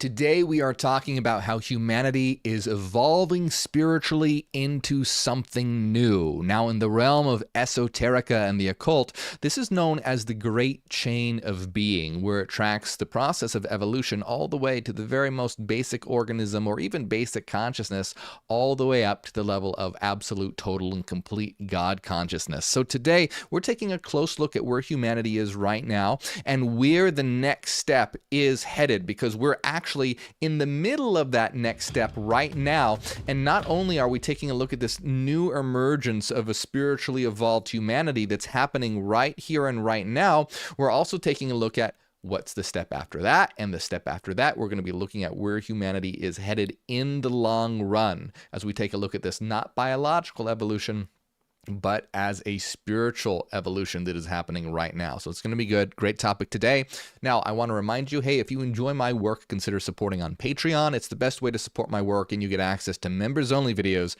Today we are talking about how humanity is evolving spiritually into something new. Now, in the realm of esoterica and the occult, this is known as the Great Chain of Being, where it tracks the process of evolution all the way to the very most basic organism or even basic consciousness, all the way up to the level of absolute, total, and complete God consciousness. So today we're taking a close look at where humanity is right now and where the next step is headed, because we're actually in the middle of that next step right now. And not only are we taking a look at this new emergence of a spiritually evolved humanity that's happening right here and right now, we're also taking a look at what's the step after that, and the step after that. We're going to be looking at where humanity is headed in the long run as we take a look at this, not biological evolution, but as a spiritual evolution that is happening right now. So it's going to be good. Great topic today. Now, I want to remind you, hey, if you enjoy my work, consider supporting on Patreon. It's the best way to support my work, and you get access to members-only videos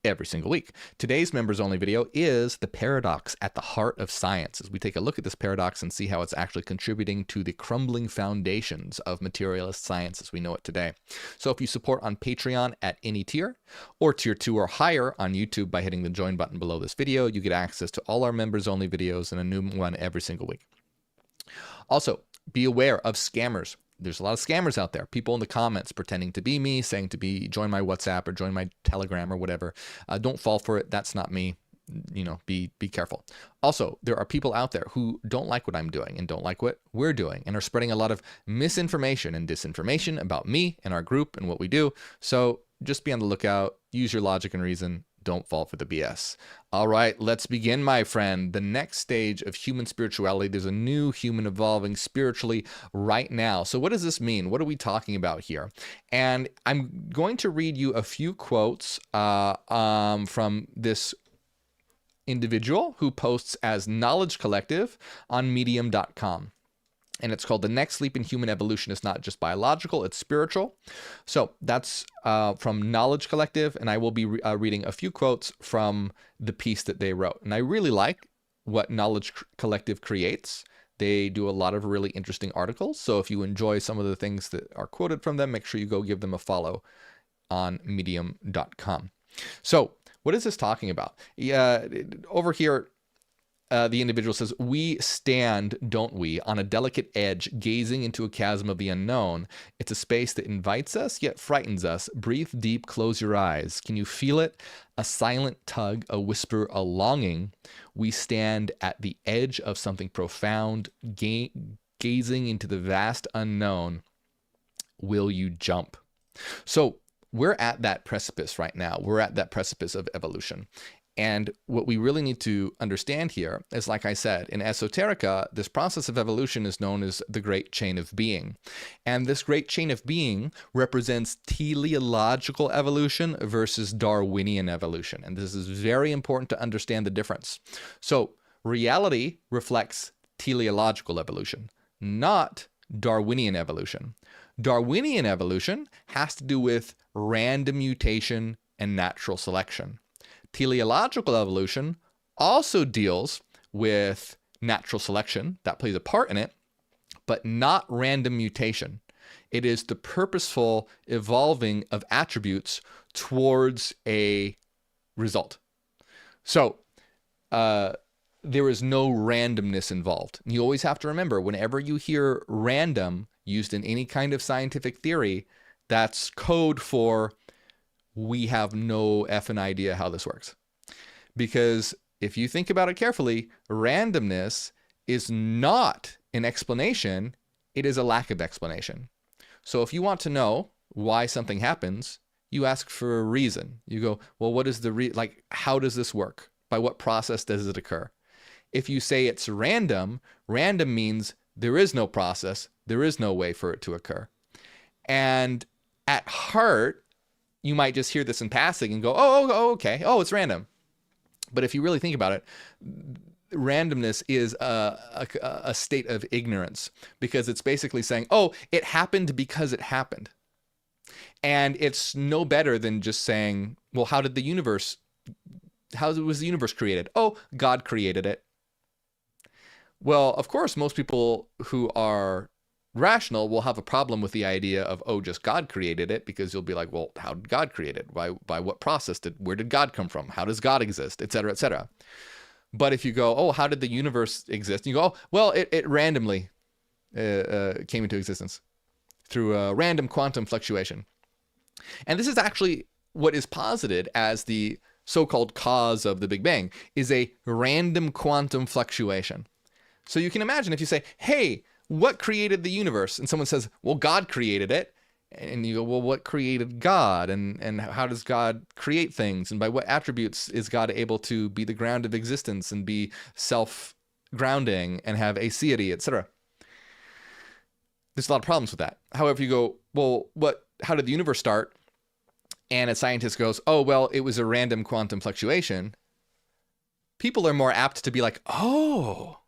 every single week. Today's members-only video is the paradox at the heart of science, as we take a look at this paradox and see how it's actually contributing to the crumbling foundations of materialist science as we know it today. So if you support on Patreon at any tier, or tier 2 or higher on YouTube by hitting the join button below this video, you get access to all our members-only videos and a new one every single week. Also, be aware of scammers. There's a lot of scammers out there. People in the comments pretending to be me, saying to be join my WhatsApp or join my Telegram or whatever. Don't fall for it. That's not me. You know, be careful. Also, there are people out there who don't like what I'm doing and don't like what we're doing and are spreading a lot of misinformation and disinformation about me and our group and what we do. So just be on the lookout. Use your logic and reason. Don't fall for the BS. All right, let's begin, my friend. The next stage of human spirituality, there's a new human evolving spiritually right now. So what does this mean? What are we talking about here? And I'm going to read you a few quotes from this individual who posts as Knowledge Collective on medium.com. And it's called The Next Leap in Human Evolution is Not Just Biological, It's Spiritual. So that's from Knowledge Collective, and I will be reading a few quotes from the piece that they wrote. And I really like what Knowledge Collective creates. They do a lot of really interesting articles. So if you enjoy some of the things that are quoted from them, make sure you go give them a follow on medium.com. So what is this talking about? Over here, the individual says, we stand, don't we, on a delicate edge, gazing into a chasm of the unknown. It's a space that invites us, yet frightens us. Breathe deep, close your eyes. Can you feel it? A silent tug, a whisper, a longing. We stand at the edge of something profound, gazing into the vast unknown. Will you jump? So we're at that precipice right now. We're at that precipice of evolution. And what we really need to understand here is, like I said, in esoterica, this process of evolution is known as the Great Chain of Being. And this Great Chain of Being represents teleological evolution versus Darwinian evolution. And this is very important to understand the difference. So reality reflects teleological evolution, not Darwinian evolution. Darwinian evolution has to do with random mutation and natural selection. Teleological evolution also deals with natural selection. That plays a part in it, but not random mutation. It is the purposeful evolving of attributes towards a result. So there is no randomness involved. You always have to remember, whenever you hear random used in any kind of scientific theory, that's code for we have no effing idea how this works. Because if you think about it carefully, randomness is not an explanation, it is a lack of explanation. So if you want to know why something happens, you ask for a reason. You go, well, what is the how does this work? By what process does it occur? If you say it's random, random means there is no process, there is no way for it to occur. And at heart, you might just hear this in passing and go, oh, okay. Oh, it's random. But if you really think about it, randomness is a state of ignorance, because it's basically saying, oh, it happened because it happened. And it's no better than just saying, well, how was the universe created? Oh, God created it. Well, of course, most people who are rational will have a problem with the idea of, oh, just God created it, because you'll be like, well, how did God create it? By what process? Where did God come from? How does God exist? Et cetera, et cetera. But if you go, oh, how did the universe exist? And you go, oh, well, it randomly came into existence through a random quantum fluctuation. And this is actually what is posited as the so-called cause of the Big Bang, is a random quantum fluctuation. So you can imagine if you say, hey, what created the universe? And someone says, well, God created it. And you go, well, what created God? And how does God create things? And by what attributes is God able to be the ground of existence and be self-grounding and have aseity, etc.? There's a lot of problems with that. However, you go, well, how did the universe start? And a scientist goes, oh, well, it was a random quantum fluctuation. People are more apt to be like, oh,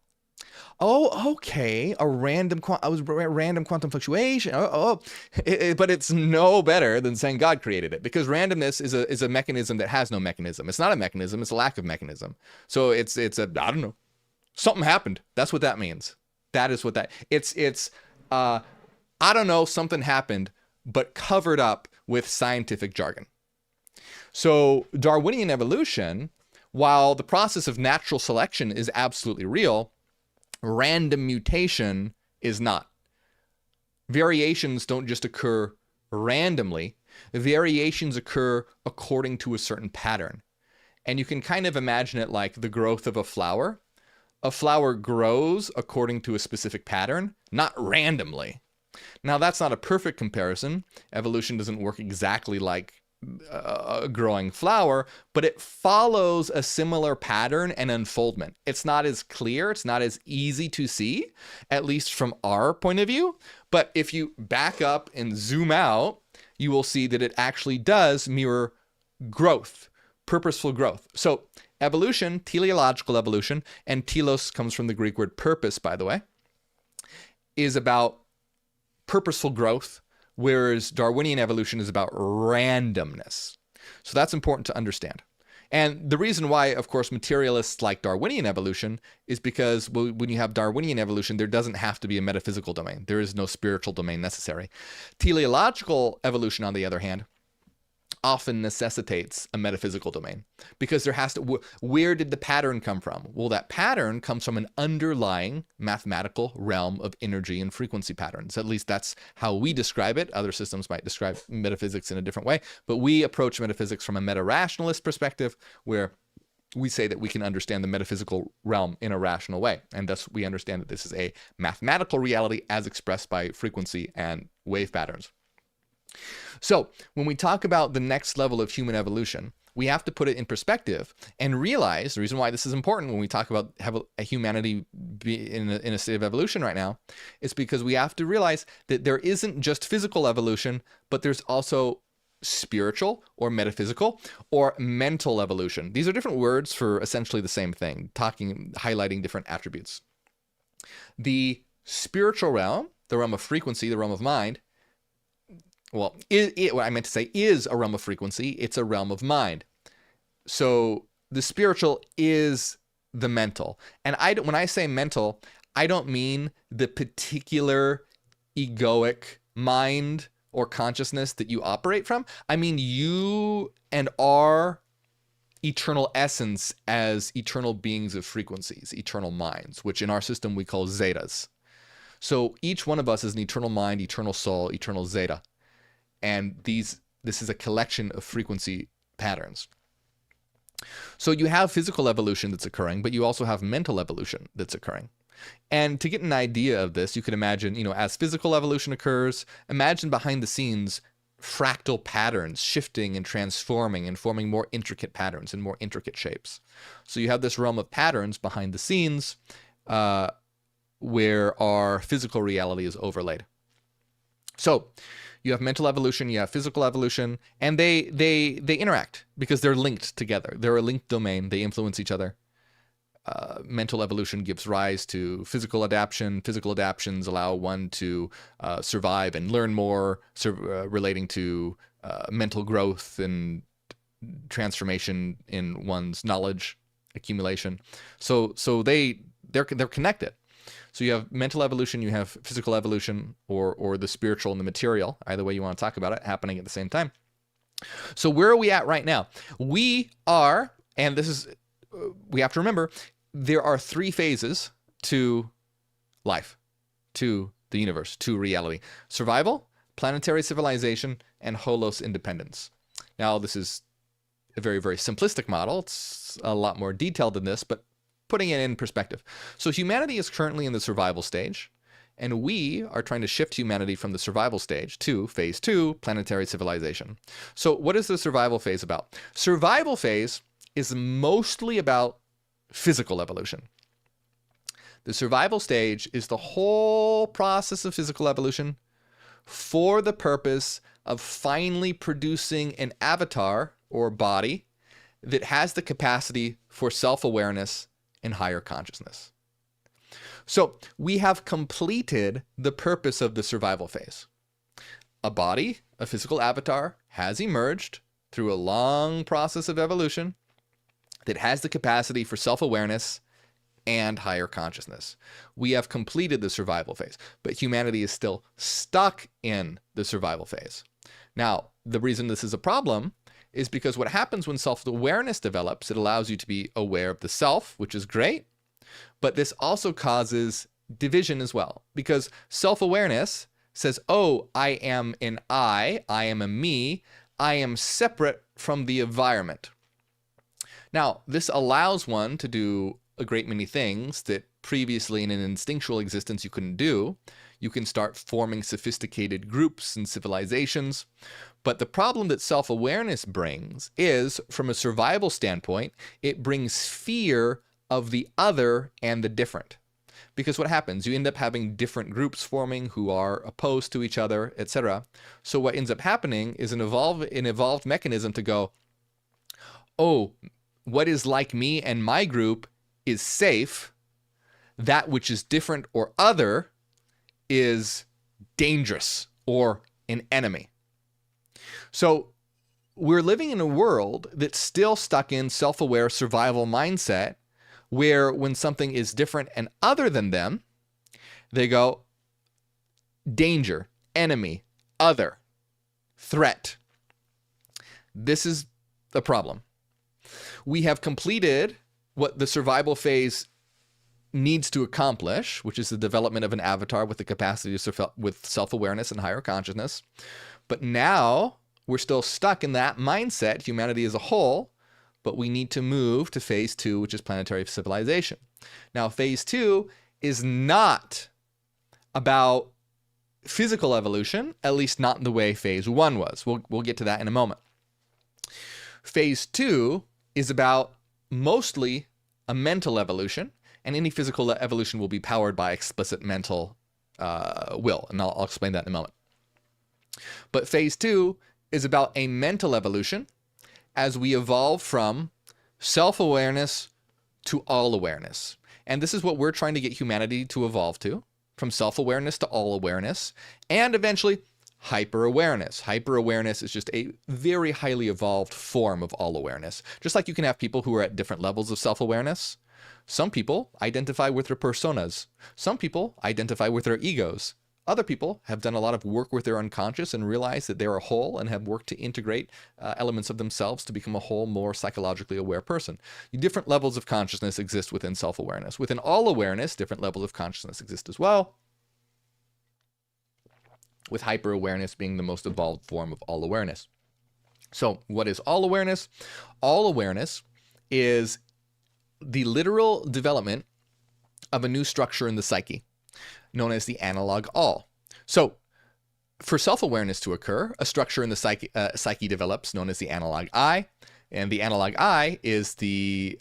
okay, a random quantum fluctuation. But it's no better than saying God created it, because randomness is a mechanism that has no mechanism. It's not a mechanism; it's a lack of mechanism. So it's I don't know, something happened. That's what that means. That is what that it's. I don't know, something happened, but covered up with scientific jargon. So Darwinian evolution, while the process of natural selection is absolutely real, random mutation is not. Variations don't just occur randomly. Variations occur according to a certain pattern. And you can kind of imagine it like the growth of a flower. A flower grows according to a specific pattern, not randomly. Now, that's not a perfect comparison. Evolution doesn't work exactly like a growing flower, but it follows a similar pattern and unfoldment. It's not as clear, it's not as easy to see, at least from our point of view. But if you back up and zoom out, you will see that it actually does mirror growth, purposeful growth. So evolution, teleological evolution, and telos comes from the Greek word purpose, by the way, is about purposeful growth, whereas Darwinian evolution is about randomness. So that's important to understand. And the reason why, of course, materialists like Darwinian evolution is because when you have Darwinian evolution, there doesn't have to be a metaphysical domain. There is no spiritual domain necessary. Teleological evolution, on the other hand, often necessitates a metaphysical domain, because there has to, where did the pattern come from? Well, that pattern comes from an underlying mathematical realm of energy and frequency patterns. At least that's how we describe it. Other systems might describe metaphysics in a different way, but we approach metaphysics from a meta-rationalist perspective, where we say that we can understand the metaphysical realm in a rational way. And thus we understand that this is a mathematical reality as expressed by frequency and wave patterns. So when we talk about the next level of human evolution, we have to put it in perspective and realize the reason why this is important when we talk about have a humanity be in a state of evolution right now is because we have to realize that there isn't just physical evolution, but there's also spiritual or metaphysical or mental evolution. These are different words for essentially the same thing, highlighting different attributes. The spiritual realm, the realm of frequency, the realm of mind, well, what I meant to say is a realm of frequency. It's a realm of mind. So the spiritual is the mental. And when I say mental, I don't mean the particular egoic mind or consciousness that you operate from. I mean you and our eternal essence as eternal beings of frequencies, eternal minds, which in our system we call zetas. So each one of us is an eternal mind, eternal soul, eternal zeta. And this is a collection of frequency patterns. So you have physical evolution that's occurring, but you also have mental evolution that's occurring. And to get an idea of this, you could imagine, as physical evolution occurs, imagine behind the scenes fractal patterns shifting and transforming and forming more intricate patterns and more intricate shapes. So you have this realm of patterns behind the scenes where our physical reality is overlaid. So you have mental evolution, you have physical evolution, and they interact because they're linked together. They're a linked domain. They influence each other. Mental evolution gives rise to physical adaptation. Physical adaptations allow one to survive and learn more, relating to mental growth and transformation in one's knowledge accumulation. So they're connected. So you have mental evolution, you have physical evolution, or the spiritual and the material, either way you want to talk about it, happening at the same time. So where are we at right now? We are, and this is, we have to remember, there are 3 phases to life, to the universe, to reality: survival, planetary civilization, and holos independence. Now, this is a very, very simplistic model. It's a lot more detailed than this, but putting it in perspective. So humanity is currently in the survival stage, and we are trying to shift humanity from the survival stage to phase 2, planetary civilization. So what is the survival phase about? Survival phase is mostly about physical evolution. The survival stage is the whole process of physical evolution for the purpose of finally producing an avatar or body that has the capacity for self-awareness and higher consciousness. So we have completed the purpose of the survival phase. A body, a physical avatar, has emerged through a long process of evolution that has the capacity for self-awareness and higher consciousness. We have completed the survival phase, but humanity is still stuck in the survival phase. Now, the reason this is a problem is because what happens when self-awareness develops, it allows you to be aware of the self, which is great, but this also causes division as well, because self-awareness says, oh, I am an I am a me, I am separate from the environment. Now, this allows one to do a great many things that previously in an instinctual existence you couldn't do. You can start forming sophisticated groups and civilizations. But the problem that self-awareness brings is, from a survival standpoint, it brings fear of the other and the different. Because what happens? You end up having different groups forming who are opposed to each other, etc. So what ends up happening is an evolved mechanism to go, oh, what is like me and my group is safe. That which is different or other is dangerous or an enemy. So we're living in a world that's still stuck in self-aware survival mindset, where when something is different and other than them, they go danger, enemy, other, threat. This is the problem. We have completed what the survival phase needs to accomplish, which is the development of an avatar with the capacity with self-awareness and higher consciousness. But now we're still stuck in that mindset, humanity as a whole, but we need to move to phase 2, which is planetary civilization. Now, phase 2 is not about physical evolution, at least not in the way phase 1 was. We'll get to that in a moment. Phase 2 is about mostly a mental evolution, and any physical evolution will be powered by explicit mental will, and I'll explain that in a moment. But phase 2 is about a mental evolution as we evolve from self-awareness to all-awareness. And this is what we're trying to get humanity to evolve to, from self-awareness to all-awareness, and eventually hyper-awareness. Hyper-awareness is just a very highly evolved form of all-awareness. Just like you can have people who are at different levels of self-awareness. Some people identify with their personas. Some people identify with their egos. Other people have done a lot of work with their unconscious and realize that they're a whole and have worked to integrate elements of themselves to become a whole, more psychologically aware person. Different levels of consciousness exist within self-awareness. Within all-awareness, different levels of consciousness exist as well, with hyper-awareness being the most evolved form of all-awareness. So what is all-awareness? All-awareness is the literal development of a new structure in the psyche, known as the analog all. So for self-awareness to occur, a structure in the psyche develops known as the analog I, and the analog I is the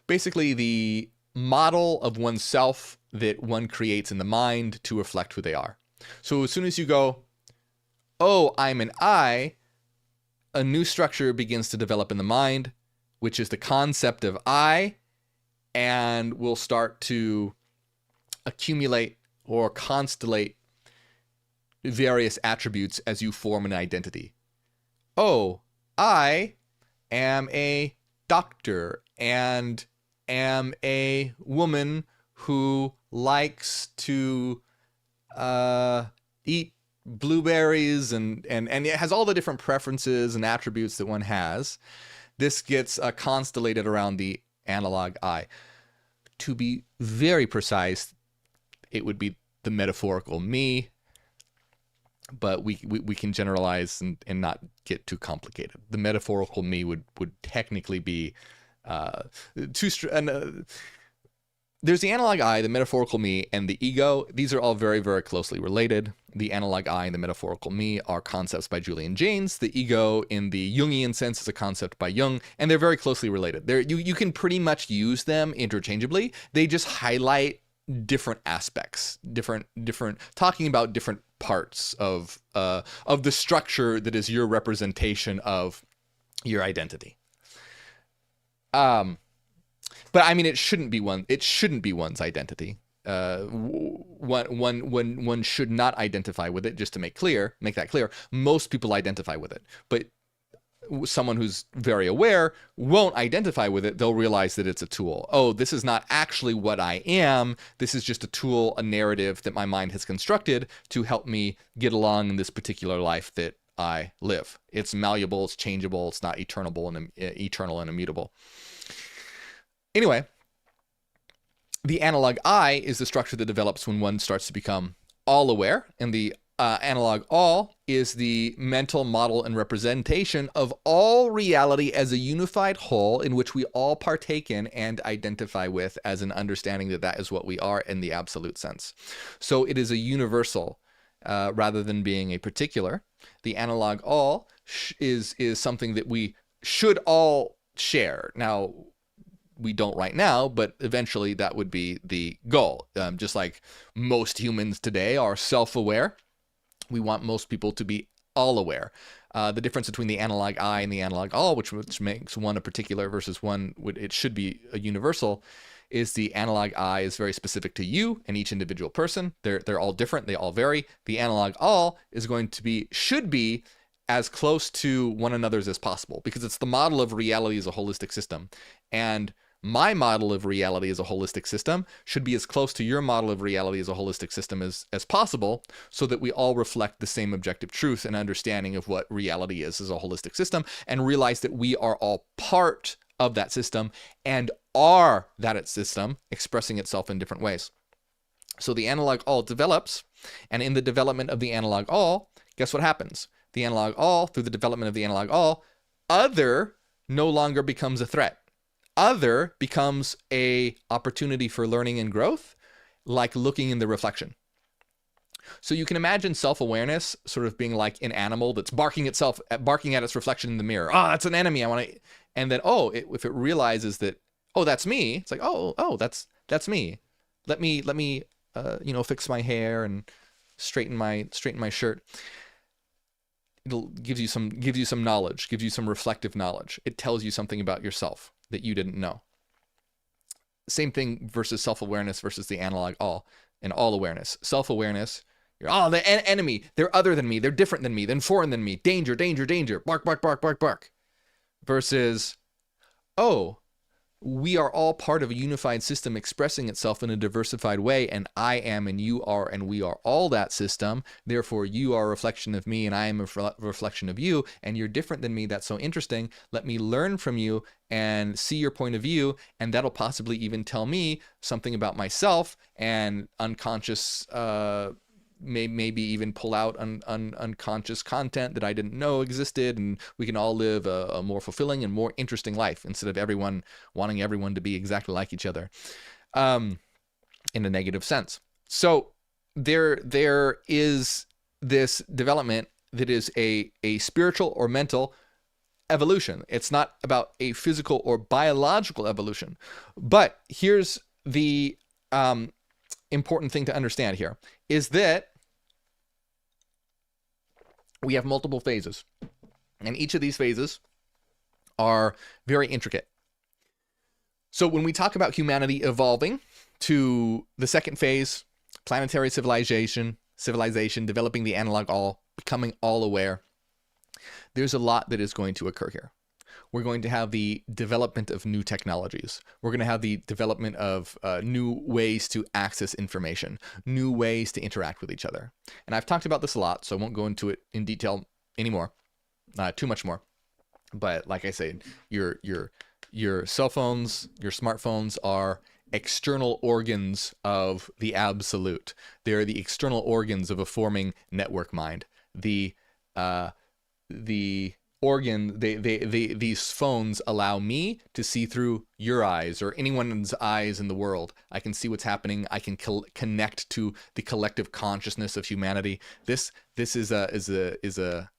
basically the model of oneself that one creates in the mind to reflect who they are. So as soon as you go, oh, I'm an I, a new structure begins to develop in the mind, which is the concept of I, and will start to accumulate or constellate various attributes as you form an identity. Oh, I am a doctor and am a woman who likes to eat blueberries and it has all the different preferences and attributes that one has. This gets constellated around the analog I. To be very precise, it would be the metaphorical me, but we can generalize and not get too complicated. The metaphorical me would technically be there's the analog I, the metaphorical me, and the ego. These are all very, very closely related. The analog I and the metaphorical me are concepts by Julian Jaynes. The ego, in the Jungian sense, is a concept by Jung, and they're very closely related. You can pretty much use them interchangeably. They just highlight different aspects, different talking about different parts of the structure that is your representation of your identity. But I mean, it shouldn't be one's identity. One should not identify with it. Just to make that clear. Most people identify with it, but someone who's very aware won't identify with it. They'll realize that it's a tool. Oh, this is not actually what I am. This is just a tool, a narrative that my mind has constructed to help me get along in this particular life that I live. It's malleable. It's changeable. It's not eternal and immutable. Anyway, the analog I is the structure that develops when one starts to become all-aware, and the analog all is the mental model and representation of all reality as a unified whole in which we all partake in and identify with as an understanding that that is what we are in the absolute sense. So it is a universal rather than being a particular. The analog all is something that we should all share. Now, we don't right now, but eventually that would be the goal. Just like most humans today are self-aware, we want most people to be all aware. The difference between the analog I and the analog all, which makes one a particular versus one it should be a universal, is the analog I is very specific to you and each individual person. They're all different. They all vary. The analog all is should be as close to one another's as possible, because it's the model of reality as a holistic system. And my model of reality as a holistic system should be as close to your model of reality as a holistic system as possible, so that we all reflect the same objective truth and understanding of what reality is as a holistic system, and realize that we are all part of that system and are that system expressing itself in different ways. So the analog all develops, and in the development of the analog all, guess what happens? The analog all, through the development of the analog all, other no longer becomes a threat. Other becomes a opportunity for learning and growth, like looking in the reflection. So you can imagine self-awareness sort of being like an animal that's barking at its reflection in the mirror. Oh, that's an enemy. And then, if it realizes that, that's me. It's like, that's me. Let me fix my hair and straighten my shirt. It'll give you some knowledge, gives you some reflective knowledge. It tells you something about yourself that you didn't know. Same thing versus self-awareness versus the analog all and all awareness. Self-awareness, you're the enemy. They're other than me. They're different than me. They're foreign than me. Danger, danger, danger. Bark, bark, bark, bark, bark. Versus, we are all part of a unified system expressing itself in a diversified way, and I am and you are and we are all that system. Therefore, you are a reflection of me and I am a reflection of you, and you're different than me. That's so interesting. Let me learn from you and see your point of view, and that'll possibly even tell me something about myself, and unconscious maybe even pull out unconscious content that I didn't know existed, and we can all live a more fulfilling and more interesting life instead of everyone wanting everyone to be exactly like each other in a negative sense. So there is this development that is a spiritual or mental evolution. It's not about a physical or biological evolution. But here's the important thing to understand here, is that we have multiple phases, and each of these phases are very intricate. So when we talk about humanity evolving to the second phase, planetary civilization, developing the analog all, becoming all aware, there's a lot that is going to occur here. We're going to have the development of new technologies. We're going to have the development of new ways to access information, new ways to interact with each other. And I've talked about this a lot, so I won't go into it in detail anymore, too much more. But like I said, your cell phones, your smartphones are external organs of the absolute. They're the external organs of a forming network mind. The organ, these phones allow me to see through your eyes or anyone's eyes in the world. I can see what's happening. I can connect to the collective consciousness of humanity. This is a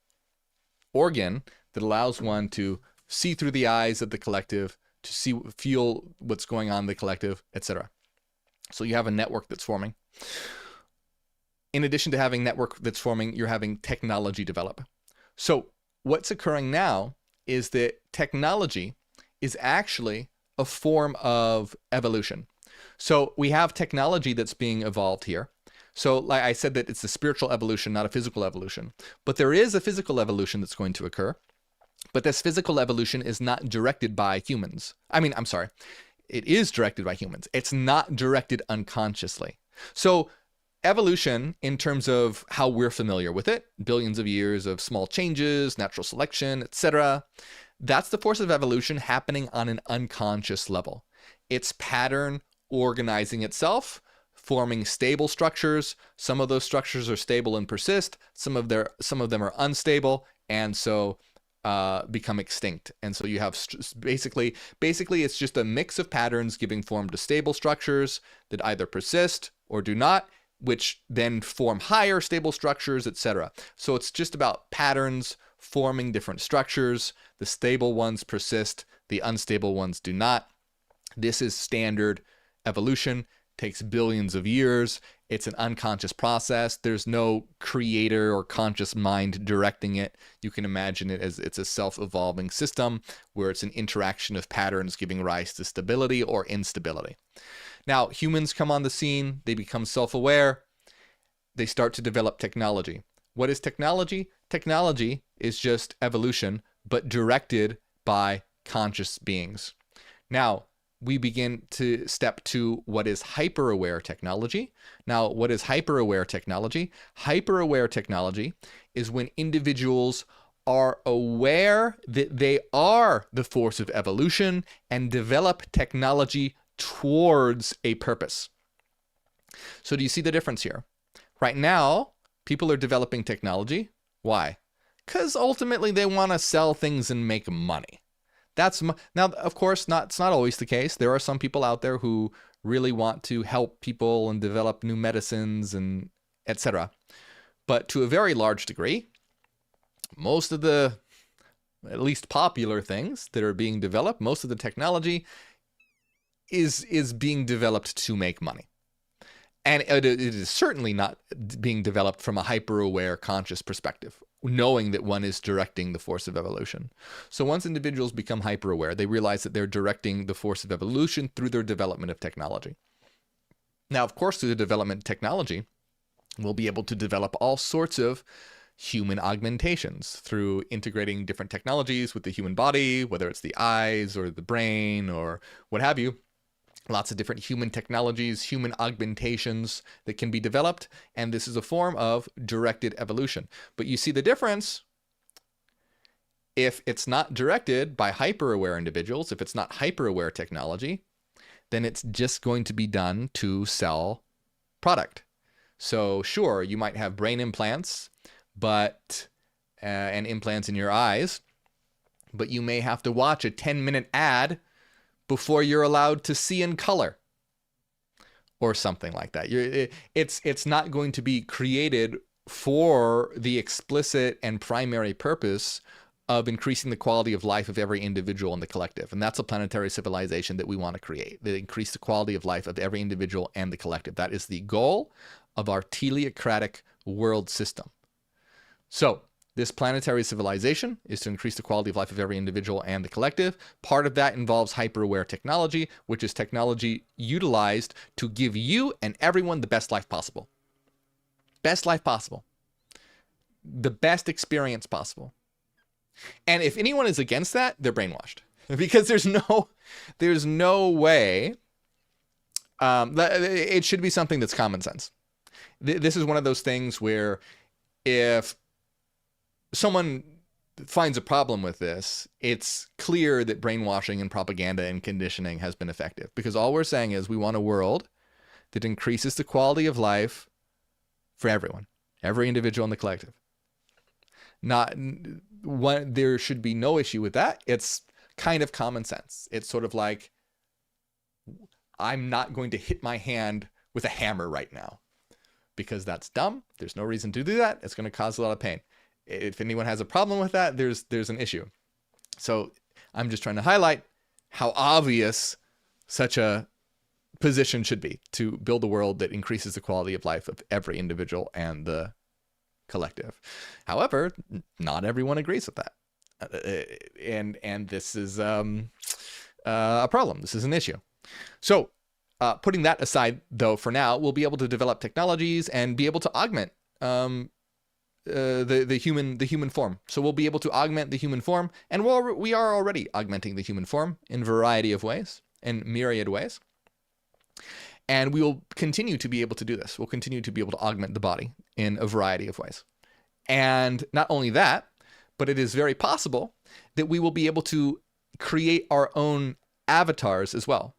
organ that allows one to see through the eyes of the collective, to feel what's going on in the collective, etc. So you have a network that's forming. In addition to having network that's forming, you're having technology develop. So what's occurring now is that technology is actually a form of evolution. So we have technology that's being evolved here. So like I said, that it's a spiritual evolution, not a physical evolution. But there is a physical evolution that's going to occur. But this physical evolution is not directed by humans. I'm sorry. It is directed by humans. It's not directed unconsciously. So evolution, in terms of how we're familiar with it, billions of years of small changes, natural selection, etc., that's the force of evolution happening on an unconscious level. It's pattern organizing itself, forming stable structures. Some of those structures are stable and persist. Some of them are unstable, and so become extinct. And so you have basically it's just a mix of patterns giving form to stable structures that either persist or do not, which then form higher stable structures, etc. So it's just about patterns forming different structures. The stable ones persist, the unstable ones do not. This is standard evolution. Takes billions of years. It's an unconscious process. There's no creator or conscious mind directing it. You can imagine it as it's a self-evolving system where it's an interaction of patterns giving rise to stability or instability. Now, humans come on the scene. They become self-aware. They start to develop technology. What is technology? Technology is just evolution, but directed by conscious beings. Now, we begin to step to what is hyper-aware technology. Now, what is hyper-aware technology? Hyper-aware technology is when individuals are aware that they are the force of evolution and develop technology towards a purpose. So do you see the difference here? Right now, people are developing technology. Why? Because ultimately they want to sell things and make money. Now, of course, it's not always the case. There are some people out there who really want to help people and develop new medicines and etc. But to a very large degree, most of the, at least popular things that are being developed, most of the technology is being developed to make money. And it is certainly not being developed from a hyper-aware conscious perspective, knowing that one is directing the force of evolution. So once individuals become hyper-aware, they realize that they're directing the force of evolution through their development of technology. Now, of course, through the development of technology, we'll be able to develop all sorts of human augmentations through integrating different technologies with the human body, whether it's the eyes or the brain or what have you. Lots of different human technologies, human augmentations that can be developed, and this is a form of directed evolution. But you see the difference. If it's not directed by hyper-aware individuals, if it's not hyper-aware technology, then it's just going to be done to sell product. So sure, you might have brain implants, but and implants in your eyes, but you may have to watch a 10-minute ad before you're allowed to see in color or something like that. It's not going to be created for the explicit and primary purpose of increasing the quality of life of every individual in the collective. And that's a planetary civilization that we want to create, that increase the quality of life of every individual and the collective. That is the goal of our teleocratic world system. So this planetary civilization is to increase the quality of life of every individual and the collective. Part of that involves hyper-aware technology, which is technology utilized to give you and everyone the best life possible. Best life possible. The best experience possible. And if anyone is against that, they're brainwashed, because there's no way. It should be something that's common sense. This is one of those things where if someone finds a problem with this, it's clear that brainwashing and propaganda and conditioning has been effective, because all we're saying is we want a world that increases the quality of life for everyone, every individual in the collective. There should be no issue with that. It's kind of common sense. It's sort of like, I'm not going to hit my hand with a hammer right now, because that's dumb. There's no reason to do that. It's going to cause a lot of pain. If anyone has a problem with that, there's an issue. So I'm just trying to highlight how obvious such a position should be, to build a world that increases the quality of life of every individual and the collective. However, not everyone agrees with that. And this is a problem. This is an issue. So putting that aside, though, for now, we'll be able to develop technologies and be able to augment the human form. So we'll be able to augment the human form, and we are already augmenting the human form in a variety of ways, in myriad ways. And we will continue to be able to do this. We'll continue to be able to augment the body in a variety of ways. And not only that, but it is very possible that we will be able to create our own avatars as well.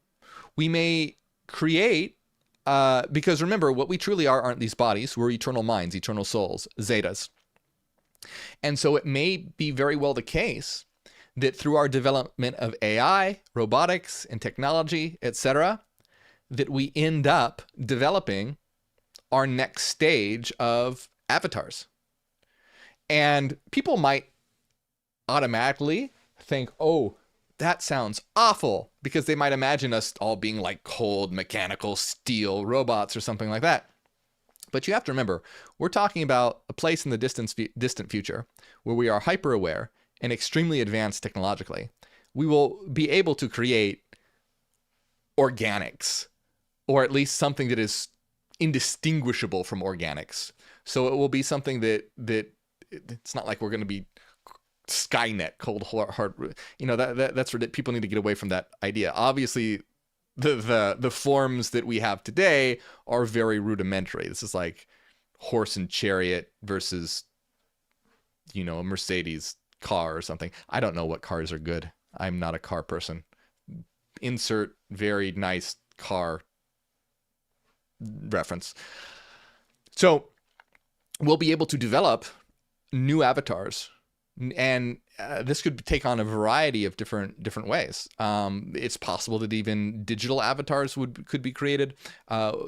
We may create, because remember, what we truly are aren't these bodies. We're eternal minds, eternal souls, zetas. And so it may be very well the case that through our development of AI, robotics, and technology, etc., that we end up developing our next stage of avatars. And people might automatically think, oh, that sounds awful, because they might imagine us all being like cold, mechanical, steel robots or something like that. But you have to remember, we're talking about a place in the distant future where we are hyper aware and extremely advanced technologically. We will be able to create organics, or at least something that is indistinguishable from organics. So it will be something that it's not like we're going to be Skynet, cold hard. That's where people need to get away from that idea. Obviously, the forms that we have today are very rudimentary. This is like horse and chariot versus, a Mercedes car or something. I don't know what cars are good. I'm not a car person. Insert very nice car reference. So we'll be able to develop new avatars, and this could take on a variety of different ways. It's possible that even digital avatars could be created.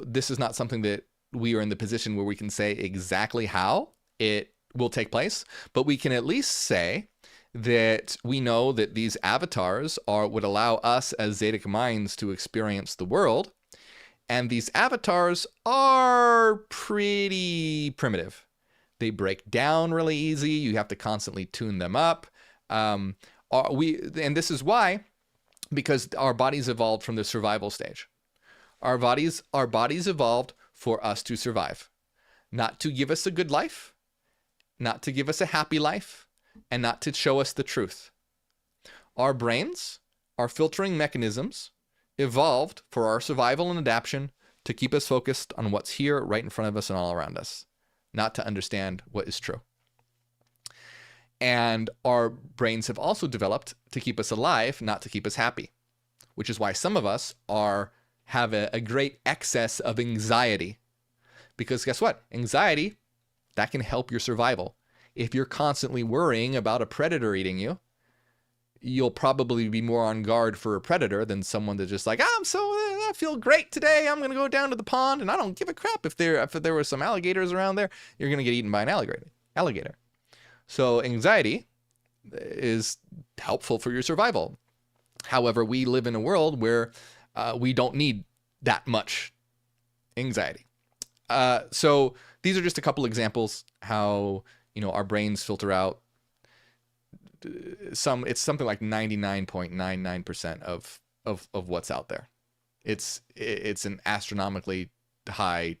This is not something that we are in the position where we can say exactly how it will take place, but we can at least say that we know that these avatars would allow us as Zedic minds to experience the world. And these avatars are pretty primitive. They break down really easy. You have to constantly tune them up. And this is why, because our bodies evolved from the survival stage. Our bodies evolved for us to survive, not to give us a good life, not to give us a happy life, and not to show us the truth. Our brains, our filtering mechanisms, evolved for our survival and adaptation, to keep us focused on what's here right in front of us and all around us, not to understand what is true. And our brains have also developed to keep us alive, not to keep us happy, which is why some of us have a great excess of anxiety. Because guess what? Anxiety, that can help your survival. If you're constantly worrying about a predator eating you, you'll probably be more on guard for a predator than someone that's just like, I feel great today. I'm going to go down to the pond and I don't give a crap if there were some alligators around there. You're going to get eaten by an alligator. So anxiety is helpful for your survival. However, we live in a world where we don't need that much anxiety. So these are just a couple examples how, our brains filter out it's something like 99.99% of what's out there. It's an astronomically high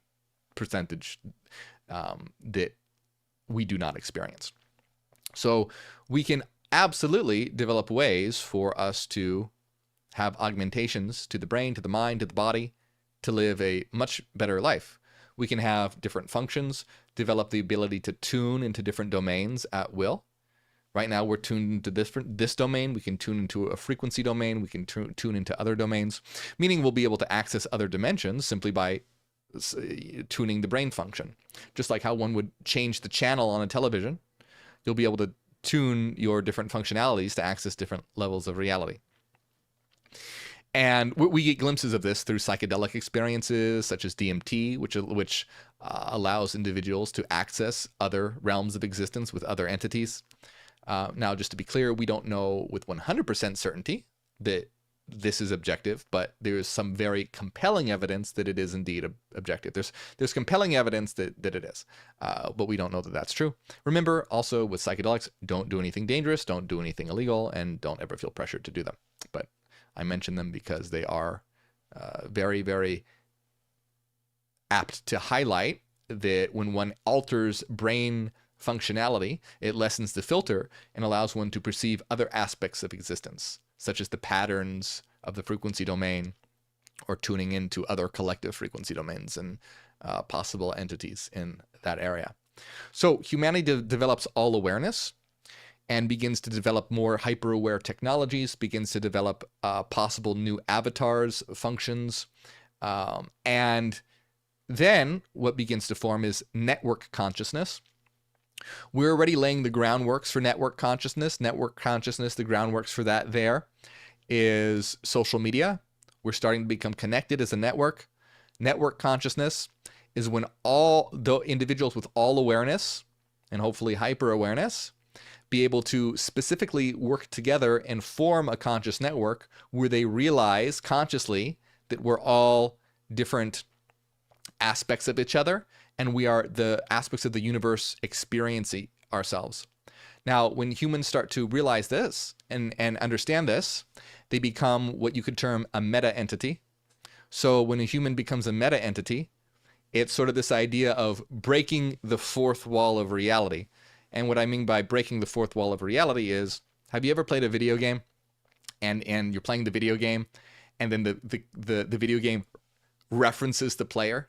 percentage that we do not experience. So we can absolutely develop ways for us to have augmentations to the brain, to the mind, to the body, to live a much better life. We can have different functions, develop the ability to tune into different domains at will. Right now, we're tuned into this domain. We can tune into a frequency domain. We can tune into other domains, meaning we'll be able to access other dimensions simply by tuning the brain function. Just like how one would change the channel on a television, you'll be able to tune your different functionalities to access different levels of reality. And we get glimpses of this through psychedelic experiences such as DMT, which allows individuals to access other realms of existence with other entities. Now, just to be clear, we don't know with 100% certainty that this is objective, but there is some very compelling evidence that it is indeed objective. There's compelling evidence that it is, but we don't know that that's true. Remember, also with psychedelics, don't do anything dangerous, don't do anything illegal, and don't ever feel pressured to do them. But I mention them because they are very, very apt to highlight that when one alters brain functionality, it lessens the filter and allows one to perceive other aspects of existence, such as the patterns of the frequency domain, or tuning into other collective frequency domains and possible entities in that area. So humanity develops all awareness and begins to develop more hyper-aware technologies, begins to develop possible new avatars, functions, and then what begins to form is network consciousness. We're already laying the groundworks for network consciousness. Network consciousness, the groundworks for that there is social media. We're starting to become connected as a network. Network consciousness is when all the individuals with all awareness and hopefully hyper awareness be able to specifically work together and form a conscious network where they realize consciously that we're all different aspects of each other, and we are the aspects of the universe experiencing ourselves. Now, when humans start to realize this and understand this, they become what you could term a meta entity. So when a human becomes a meta entity, it's sort of this idea of breaking the fourth wall of reality. And what I mean by breaking the fourth wall of reality is, have you ever played a video game and you're playing the video game and then the video game references the player?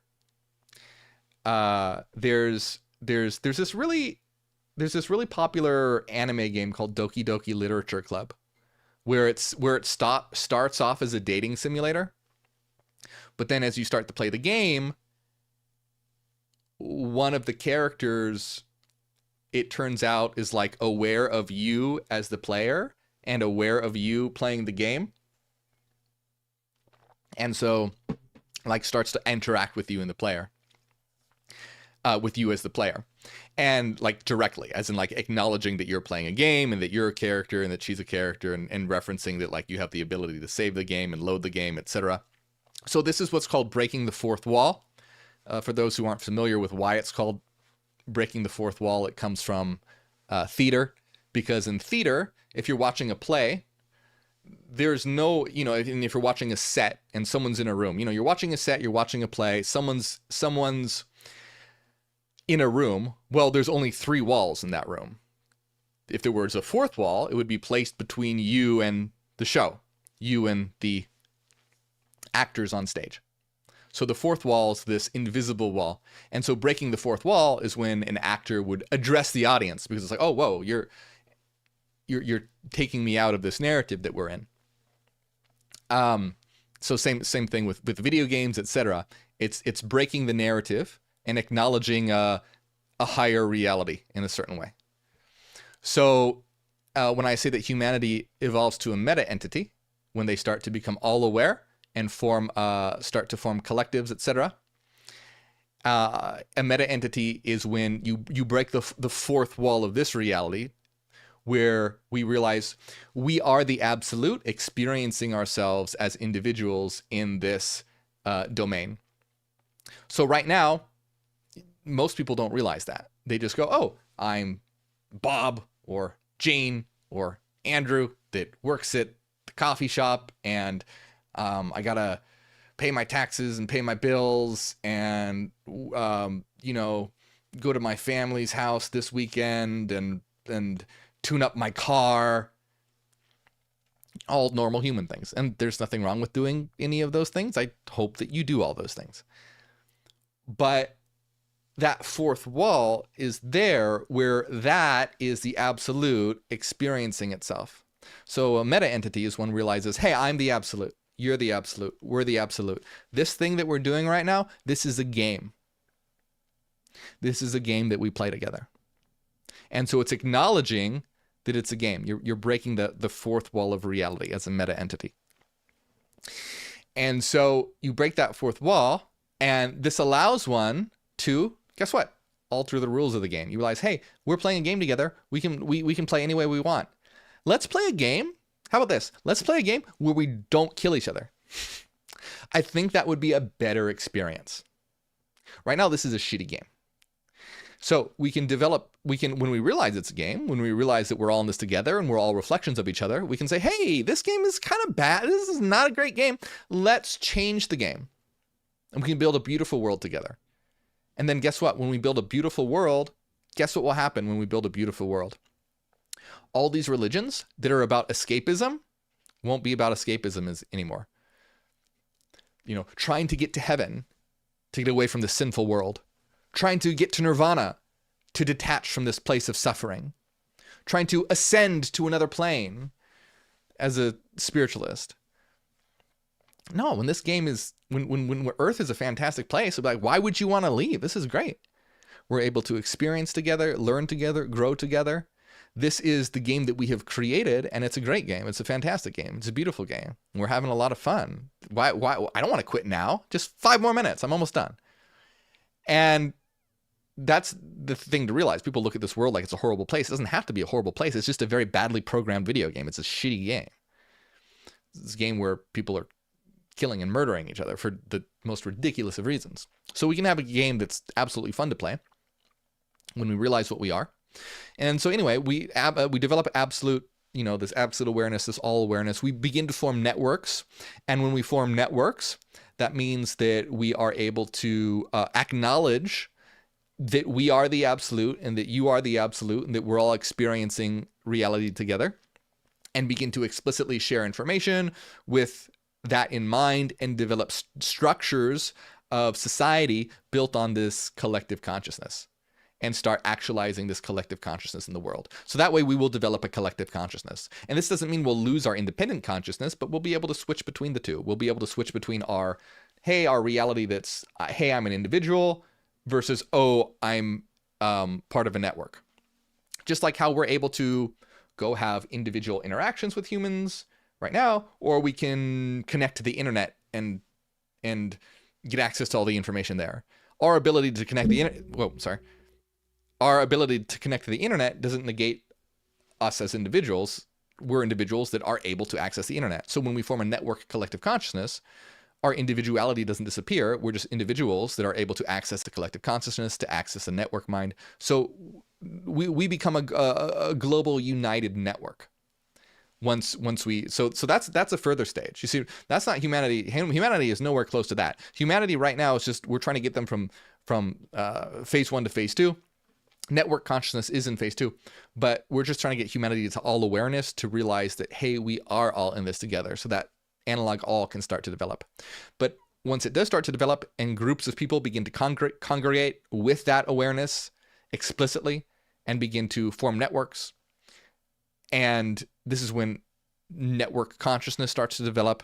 There's this really popular anime game called Doki Doki Literature Club, where it starts off as a dating simulator, but then as you start to play the game, one of the characters, it turns out, is like aware of you as the player and aware of you playing the game, and so like starts to interact with you and the player. With you as the player, and like directly, as in like acknowledging that you're playing a game and that you're a character and that she's a character, and referencing that like you have the ability to save the game and load the game, etc. So this is what's called breaking the fourth wall. For those who aren't familiar with why it's called breaking the fourth wall, it comes from theater, because in theater, if you're watching a play, there's no, if you're watching a set and someone's in a room, you're watching a set, you're watching a play, someone's in a room, well, there's only 3 walls in that room. If there was a fourth wall, it would be placed between you and the show, you and the actors on stage. So the fourth wall is this invisible wall. And so breaking the fourth wall is when an actor would address the audience, because it's like, oh, whoa, you're taking me out of this narrative that we're in. So same thing with video games, etc. It's breaking the narrative and acknowledging a higher reality in a certain way. So when I say that humanity evolves to a meta entity, when they start to become all aware and start to form collectives, etc., a meta entity is when you break the fourth wall of this reality, where we realize we are the absolute, experiencing ourselves as individuals in this domain. So right now, most people don't realize that. They just go, oh, I'm Bob or Jane or Andrew that works at the coffee shop, and I gotta pay my taxes and pay my bills and, go to my family's house this weekend and tune up my car, all normal human things. And there's nothing wrong with doing any of those things. I hope that you do all those things. But that fourth wall is there where that is the absolute experiencing itself. So a meta entity is one realizes, hey, I'm the absolute. You're the absolute. We're the absolute. This thing that we're doing right now, this is a game. This is a game that we play together. And so it's acknowledging that it's a game. You're breaking the fourth wall of reality as a meta entity. And so you break that fourth wall, and this allows one to, guess what? Alter the rules of the game. You realize, hey, we're playing a game together. We can play any way we want. Let's play a game. How about this? Let's play a game where we don't kill each other. I think that would be a better experience. Right now, this is a shitty game. So we can develop, when we realize it's a game, when we realize that we're all in this together and we're all reflections of each other, we can say, hey, this game is kind of bad. This is not a great game. Let's change the game. And we can build a beautiful world together. And then guess what? When we build a beautiful world, guess what will happen when we build a beautiful world? All these religions that are about escapism won't be about escapism anymore. You know, trying to get to heaven, to get away from the sinful world. Trying to get to nirvana, to detach from this place of suffering. Trying to ascend to another plane as a spiritualist. No, when this game is, when Earth is a fantastic place, like, why would you want to leave? This is great. We're able to experience together, learn together, grow together. This is the game that we have created, and it's a great game. It's a fantastic game. It's a beautiful game. We're having a lot of fun. Why? I don't want to quit now. Just 5 more minutes. I'm almost done. And that's the thing to realize. People look at this world like it's a horrible place. It doesn't have to be a horrible place. It's just a very badly programmed video game. It's a shitty game. It's a game where people are killing and murdering each other for the most ridiculous of reasons. So we can have a game that's absolutely fun to play when we realize what we are. And so anyway, we develop absolute, this absolute awareness, this all awareness. We begin to form networks. And when we form networks, that means that we are able to acknowledge that we are the absolute and that you are the absolute and that we're all experiencing reality together, and begin to explicitly share information with that in mind and develop structures of society built on this collective consciousness and start actualizing this collective consciousness in the world. So that way we will develop a collective consciousness. And this doesn't mean we'll lose our independent consciousness, but we'll be able to switch between the two. We'll be able to switch between our reality that's, hey, I'm an individual, versus, oh, I'm part of a network. Just like how we're able to go have individual interactions with humans right now, or we can connect to the internet and get access to all the information there. Our ability to connect Our ability to connect to the internet doesn't negate us as individuals. We're individuals that are able to access the internet. So when we form a network collective consciousness, our individuality doesn't disappear. We're just individuals that are able to access the collective consciousness, to access a network mind. So we become a global united network. Once we so that's a further stage. You see, that's not humanity. Humanity is nowhere close to that. Humanity right now is just, we're trying to get them from phase 1 to phase 2. Network consciousness is in phase 2, but we're just trying to get humanity to all awareness, to realize that, hey, we are all in this together, so that analog all can start to develop. But once it does start to develop and groups of people begin to congregate with that awareness explicitly and begin to form networks, and this is when network consciousness starts to develop,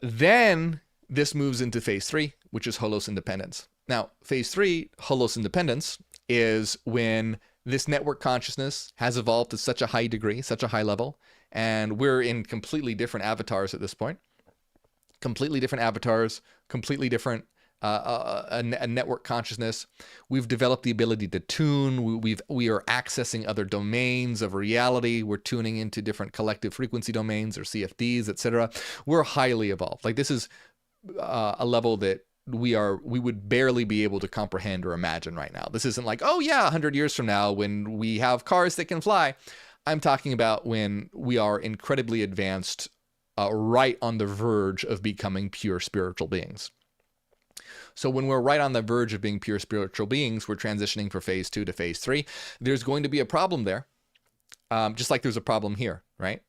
then this moves into phase 3, which is holos independence. Now, phase 3, holos independence, is when this network consciousness has evolved to such a high degree, such a high level, and we're in completely different avatars at this point. Completely different avatars, completely different a network consciousness. We've developed the ability to tune. We are accessing other domains of reality. We're tuning into different collective frequency domains, or CFDs, etc. We're highly evolved. Like, this is a level that we would barely be able to comprehend or imagine right now. This isn't like, oh yeah, 100 years from now when we have cars that can fly. I'm talking about when we are incredibly advanced, right on the verge of becoming pure spiritual beings. So when we're right on the verge of being pure spiritual beings, we're transitioning from phase 2 to phase 3. There's going to be a problem there. Just like there's a problem here, right?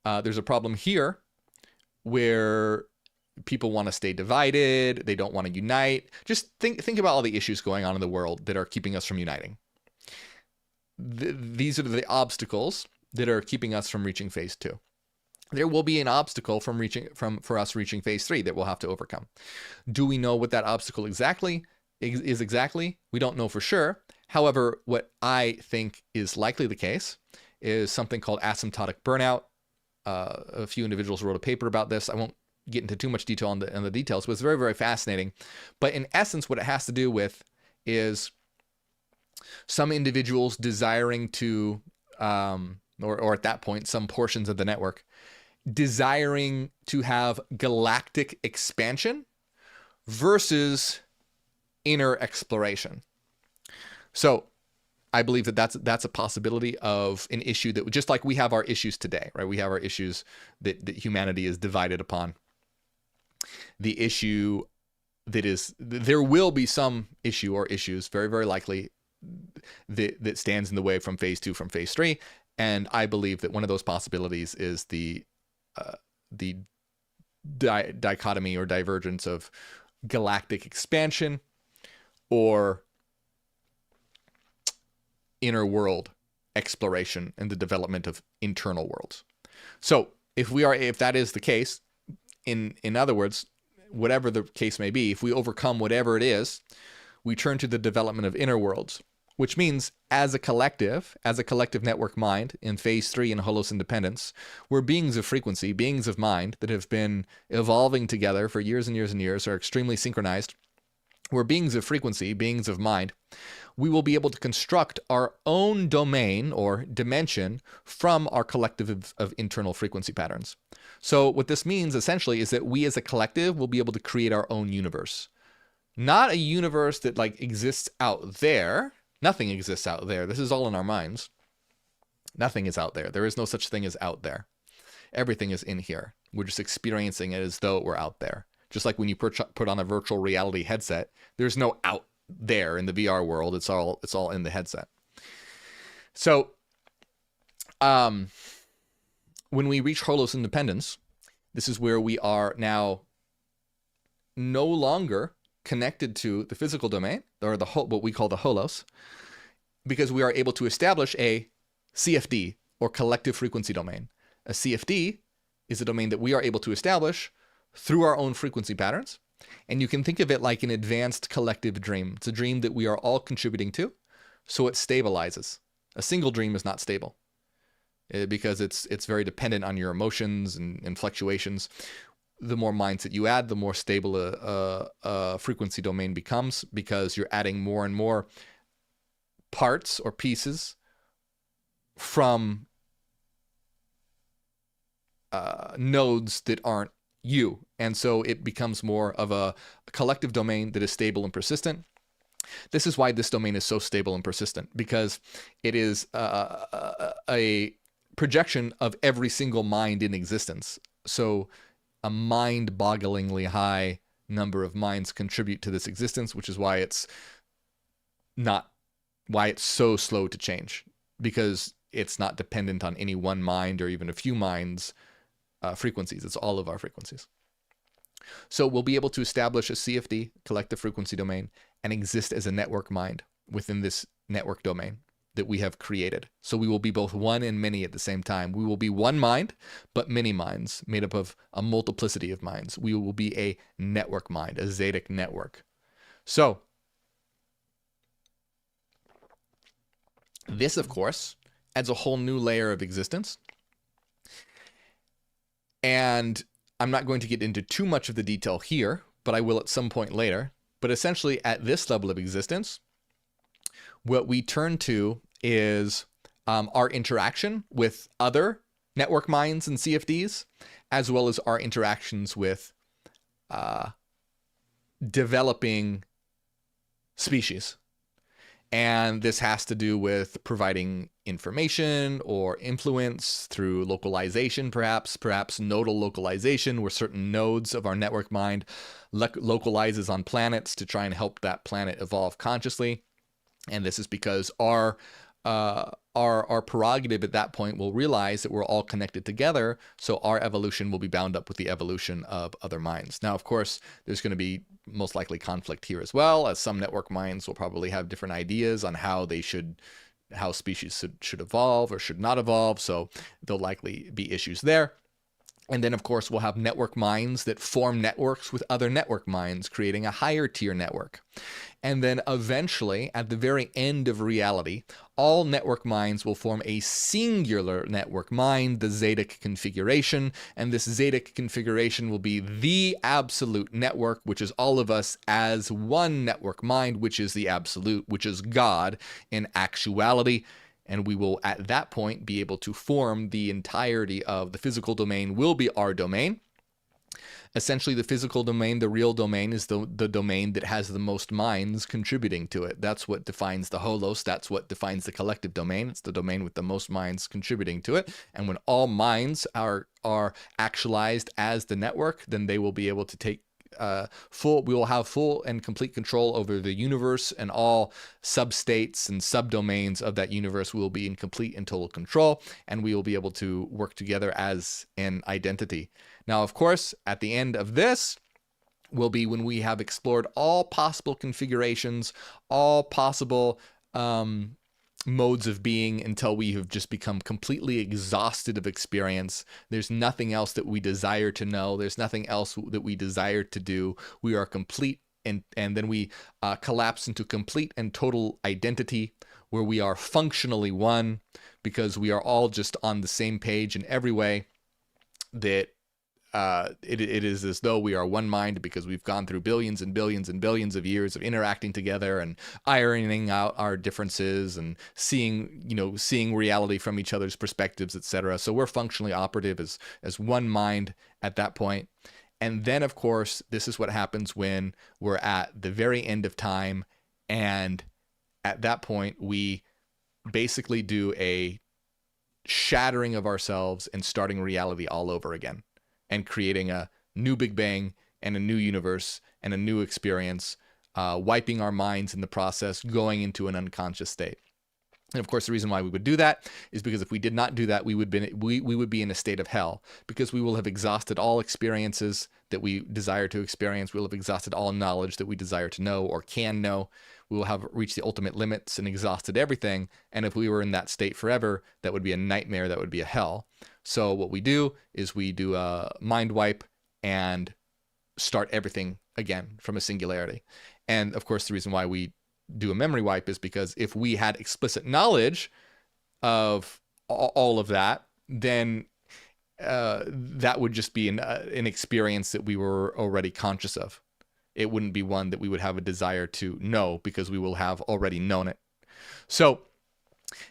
There's a problem here where people want to stay divided. They don't want to unite. Just think about all the issues going on in the world that are keeping us from uniting. These are the obstacles that are keeping us from reaching phase 2. There will be an obstacle for us reaching phase 3 that we'll have to overcome. Do we know what that obstacle exactly is exactly? We don't know for sure. However, what I think is likely the case is something called asymptotic burnout. A few individuals wrote a paper about this. I won't get into too much detail on the details, but it's very, very fascinating. But in essence, what it has to do with is some individuals desiring to, or at that point, some portions of the network, desiring to have galactic expansion versus inner exploration. So I believe that that's a possibility of an issue that, just like we have our issues today, right? We have our issues that humanity is divided upon. The issue that is, there will be some issue or issues, very, very likely, that stands in the way from phase 2, from phase 3. And I believe that one of those possibilities is the dichotomy or divergence of galactic expansion or inner world exploration and the development of internal worlds. So if that is the case, in other words, whatever the case may be, if we overcome whatever it is, we turn to the development of inner worlds, which means as a collective network mind in phase 3 in Holos independence, we're beings of frequency, beings of mind that have been evolving together for years and years and years, are extremely synchronized. We're beings of frequency, beings of mind. We will be able to construct our own domain or dimension from our collective of internal frequency patterns. So what this means essentially is that we as a collective will be able to create our own universe. Not a universe that exists out there. Nothing exists out there. This is all in our minds. Nothing is out there. There is no such thing as out there. Everything is in here. We're just experiencing it as though it were out there. Just like when you put on a virtual reality headset, there's no out there in the VR world. It's all in the headset. So, when we reach Holos independence, this is where we are now no longer connected to the physical domain, or what we call the Holos, because we are able to establish a CFD, or collective frequency domain. A CFD is a domain that we are able to establish through our own frequency patterns. And you can think of it like an advanced collective dream. It's a dream that we are all contributing to, so it stabilizes. A single dream is not stable because it's very dependent on your emotions and fluctuations. The more minds that you add, the more stable a frequency domain becomes, because you're adding more and more parts or pieces from nodes that aren't you. And so it becomes more of a collective domain that is stable and persistent. This is why this domain is so stable and persistent, because it is a projection of every single mind in existence. So a mind-bogglingly high number of minds contribute to this existence, which is why it's so slow to change, because it's not dependent on any one mind or even a few minds' frequencies. It's all of our frequencies. So we'll be able to establish a CFD, collective frequency domain, and exist as a network mind within this network domain that we have created. So we will be both one and many at the same time. We will be one mind, but many minds made up of a multiplicity of minds. We will be a network mind, a Zedic network. So this, of course, adds a whole new layer of existence. And I'm not going to get into too much of the detail here, but I will at some point later. But essentially, at this level of existence, what we turn to is our interaction with other network minds and CFDs, as well as our interactions with developing species. And this has to do with providing information or influence through localization, perhaps nodal localization, where certain nodes of our network mind localizes on planets to try and help that planet evolve consciously. And this is because our our prerogative at that point will realize that we're all connected together, so our evolution will be bound up with the evolution of other minds. Now, of course, there's going to be most likely conflict here as well, as some network minds will probably have different ideas on how species should evolve or should not evolve, so there'll likely be issues there. And then, of course, we'll have network minds that form networks with other network minds, creating a higher tier network. And then eventually, at the very end of reality, all network minds will form a singular network mind, the Zedic configuration. And this Zedic configuration will be the absolute network, which is all of us as one network mind, which is the absolute, which is God in actuality. And we will, at that point, be able to form the entirety of the physical domain will be our domain. Essentially, the physical domain, the real domain, is the domain that has the most minds contributing to it. That's what defines the holos. That's what defines the collective domain. It's the domain with the most minds contributing to it. And when all minds are actualized as the network, then they will be able to take we will have full and complete control over the universe, and all substates and subdomains of that universe will be in complete and total control, and we will be able to work together as an identity. Now, of course, at the end of this will be when we have explored all possible configurations, all possible modes of being, until we have just become completely exhausted of experience. There's nothing else that we desire to know. There's nothing else that we desire to do. We are complete, and then we collapse into complete and total identity, where we are functionally one, because we are all just on the same page in every way, that it is as though we are one mind, because we've gone through billions and billions and billions of years of interacting together and ironing out our differences and seeing reality from each other's perspectives, etc. So we're functionally operative as one mind at that point. And then, of course, this is what happens when we're at the very end of time, and at that point we basically do a shattering of ourselves and starting reality all over again, and creating a new Big Bang and a new universe and a new experience, wiping our minds in the process, going into an unconscious state. And of course, the reason why we would do that is because if we did not do that, we would be in a state of hell, because we will have exhausted all experiences that we desire to experience. We'll have exhausted all knowledge that we desire to know or can know. We will have reached the ultimate limits and exhausted everything. And if we were in that state forever, that would be a nightmare. That would be a hell. So what we do is we do a mind wipe and start everything again from a singularity. And of course, the reason why we do a memory wipe is because if we had explicit knowledge of all of that, then that would just be an experience that we were already conscious of. It wouldn't be one that we would have a desire to know, because we will have already known it. So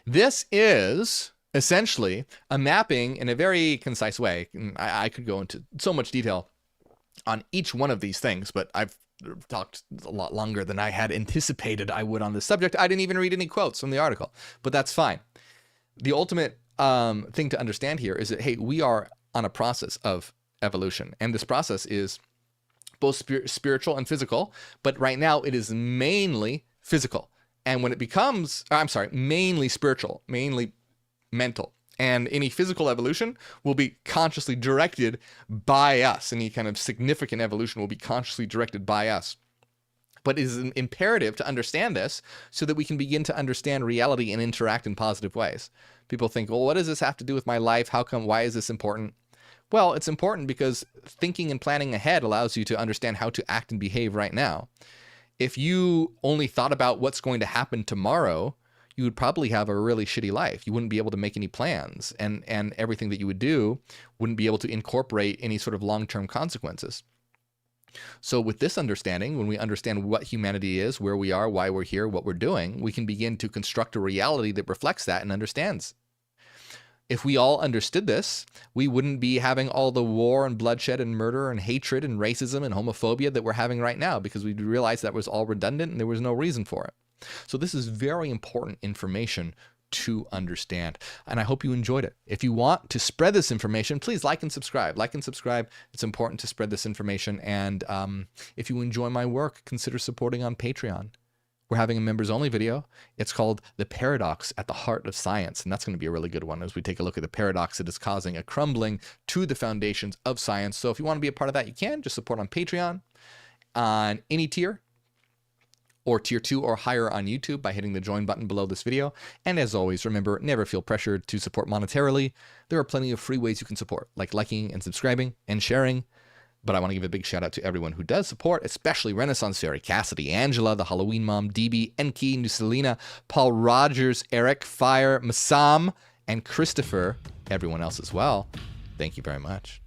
this is essentially a mapping in a very concise way. I could go into so much detail on each one of these things, but I've talked a lot longer than I had anticipated I would on this subject. I didn't even read any quotes from the article, but that's fine. The ultimate thing to understand here is that, hey, we are on a process of evolution, and this process is both spiritual and physical, but right now it is mainly physical. And when it becomes, mainly spiritual, mainly mental, and any physical evolution will be consciously directed by us. Any kind of significant evolution will be consciously directed by us. But it is imperative to understand this so that we can begin to understand reality and interact in positive ways. People think, well, what does this have to do with my life? How come? Why is this important? Well, it's important because thinking and planning ahead allows you to understand how to act and behave right now. If you only thought about what's going to happen tomorrow, you would probably have a really shitty life. You wouldn't be able to make any plans, and everything that you would do wouldn't be able to incorporate any sort of long-term consequences. So with this understanding, when we understand what humanity is, where we are, why we're here, what we're doing, we can begin to construct a reality that reflects that and understands. If we all understood this, we wouldn't be having all the war and bloodshed and murder and hatred and racism and homophobia that we're having right now, because we realized that was all redundant and there was no reason for it. So this is very important information to understand, and I hope you enjoyed it. If you want to spread this information, please like and subscribe. Like and subscribe. It's important to spread this information, and if you enjoy my work, consider supporting on Patreon. we're having a members only video. It's called The Paradox at the Heart of Science. And that's going to be a really good one as we take a look at the paradox that is causing a crumbling to the foundations of science. So if you want to be a part of that, you can just support on Patreon on any tier, or tier 2 or higher on YouTube by hitting the join button below this video. And as always, remember, never feel pressured to support monetarily. There are plenty of free ways you can support, like liking and subscribing and sharing. But I want to give a big shout out to everyone who does support, especially Renaissance Fairy, Cassidy, Angela, the Halloween Mom, DB, Enki, Nuselina, Paul Rogers, Eric, Fire, Masam, and Christopher, everyone else as well. Thank you very much.